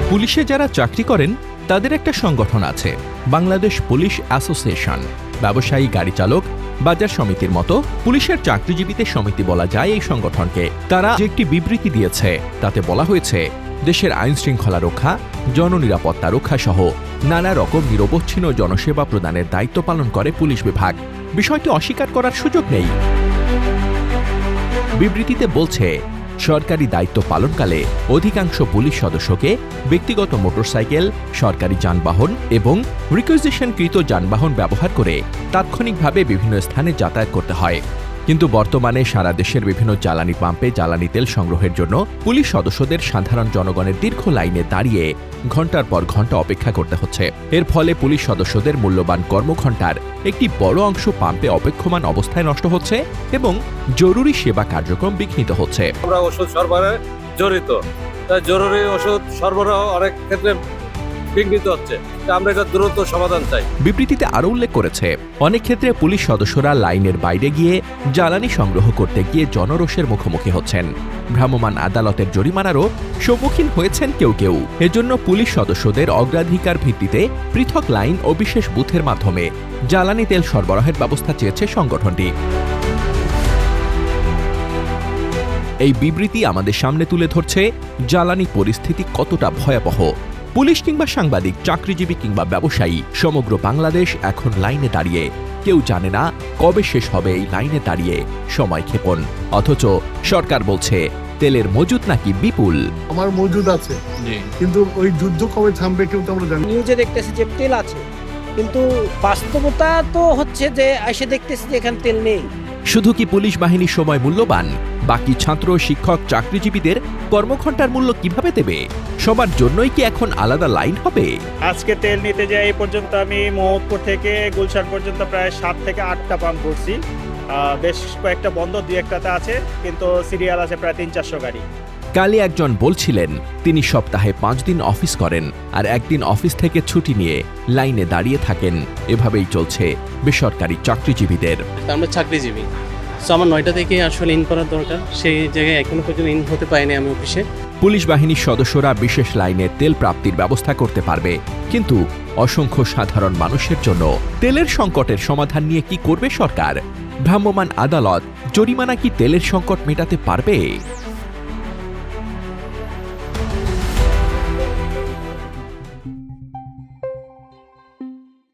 পুলিশে যারা চাকরি করেন তাদের একটা সংগঠন আছে, বাংলাদেশ পুলিশ অ্যাসোসিয়েশন। ব্যবসায়ী, গাড়ি চালক, বাজার সমিতির মতো পুলিশের চাকরিজীবীদের সমিতি বলা যায় এই সংগঠনকে। তারা যে একটি বিবৃতি দিয়েছে তাতে বলা হয়েছে, দেশের আইন শৃঙ্খলা রক্ষা, জননিরাপত্তা রক্ষা সহ নানা রকম নিরবচ্ছিন্ন জনসেবা প্রদানের দায়িত্ব পালন করে পুলিশ বিভাগ। বিষয়টি অস্বীকার করার সুযোগ নেই। বিবৃতিতে বলছে, সরকারি দায়িত্ব পালনকালে অধিকাংশ পুলিশ সদস্যকে ব্যক্তিগত মোটরসাইকেল, সরকারি যানবাহন এবং রিকুইজিশনকৃত যানবাহন ব্যবহার করে তাৎক্ষণিকভাবে বিভিন্ন স্থানে যাতায়াত করতে হয়। কিন্তু বর্তমানে সারা দেশের বিভিন্ন জ্বালানি পাম্পে জ্বালানি তেল সংগ্রহের জন্য পুলিশ সদস্যদের সাধারণ জনগণের দীর্ঘ লাইনে দাঁড়িয়ে ঘণ্টার পর ঘণ্টা অপেক্ষা করতে হচ্ছে। এর ফলে পুলিশ সদস্যদের মূল্যবান কর্মঘণ্টার একটি বড় অংশ পাম্পে অপেক্ষমান অবস্থায় নষ্ট হচ্ছে এবং জরুরি সেবা কার্যক্রম বিঘ্নিত হচ্ছে। আমরা ওষুধ সরবরাহে জড়িত, তাই জরুরি ওষুধ সরবরাহ অনেক ক্ষেত্রে বিঘ্নিত হচ্ছে। আমরা এটা দ্রুত সমাধান চাই। বিবৃতিতে আরও উল্লেখ করেছে, অনেক ক্ষেত্রে পুলিশ সদস্যরা লাইনের বাইরে গিয়ে জ্বালানি সংগ্রহ করতে গিয়ে জনরোষের মুখোমুখি হচ্ছেন। ভ্রাম্যমাণ আদালতের জরিমানারও সম্মুখীন হয়েছেন কেউ কেউ। এজন্য পুলিশ সদস্যদের অগ্রাধিকার ভিত্তিতে পৃথক লাইন ও বিশেষ বুথের মাধ্যমে জ্বালানি তেল সরবরাহের ব্যবস্থা চেয়েছে সংগঠনটি। এই বিবৃতি আমাদের সামনে তুলে ধরছে জ্বালানি পরিস্থিতি কতটা ভয়াবহ। পুলিশ কিংবা সাংবাদিক, চাকরিজীবী কিংবা ব্যবসায়ী, সমগ্র বাংলাদেশ এখন লাইনে দাঁড়িয়ে। কেউ জানে না কবে শেষ হবে এই লাইনে দাঁড়িয়ে সময় ক্ষেপণ। অথচ সরকার বলছে তেলের মজুদ নাকি বিপুল। আমার মজুদ আছে, কিন্তু ওই যুদ্ধ কবে থামবে কেউ তো আমরা জানি। নিউজে দেখতেছি যে তেল আছে, কিন্তু বাস্তবতা তো হচ্ছে যে এসে দেখতেছি যে এখানে তেল নেই। শুধু কি পুলিশ বাহিনীর সময় মূল্যবান? বাকি ছাত্র, শিক্ষক, চাকরিজীবীদের কর্মঘণ্টার মূল্য কিভাবে দেবে? সবার জন্যই কি এখন আলাদা লাইন হবে? আজকে তেল নিতে যাই এই পর্যন্ত আমি মোহাম্মদপুর থেকে গুলশান পর্যন্ত প্রায় 7 থেকে 8টা পাম্প করছি। বেশ কয়েকটা বন্ধ, 2-1টাতে আছে, কিন্তু সিরিয়াল আছে প্রায় 300-400 গাড়ি। কালই একজন বলছিলেন তিনি সপ্তাহে 5 দিন অফিস করেন আর একদিন অফিস থেকে ছুটি নিয়ে লাইনে দাঁড়িয়ে থাকেন। এভাবেই চলছে বেসরকারি চাকরিজীবীদের। আমরা চাকরিজীবী, তো আমার 9টা থেকে আসলে ইন করার দরকার, সেই জায়গায় এখনো পর্যন্ত ইন হতে পারিনি আমি অফিসে। পুলিশ বাহিনীর সদস্যরা বিশেষ লাইনে তেল প্রাপ্তির ব্যবস্থা করতে পারবে, কিন্তু অসংখ্য সাধারণ মানুষের জন্য তেলের সংকটের সমাধান নিয়ে কি করবে সরকার? ভ্রাম্যমাণ আদালত জরিমানা কি তেলের সংকট মেটাতে পারবে?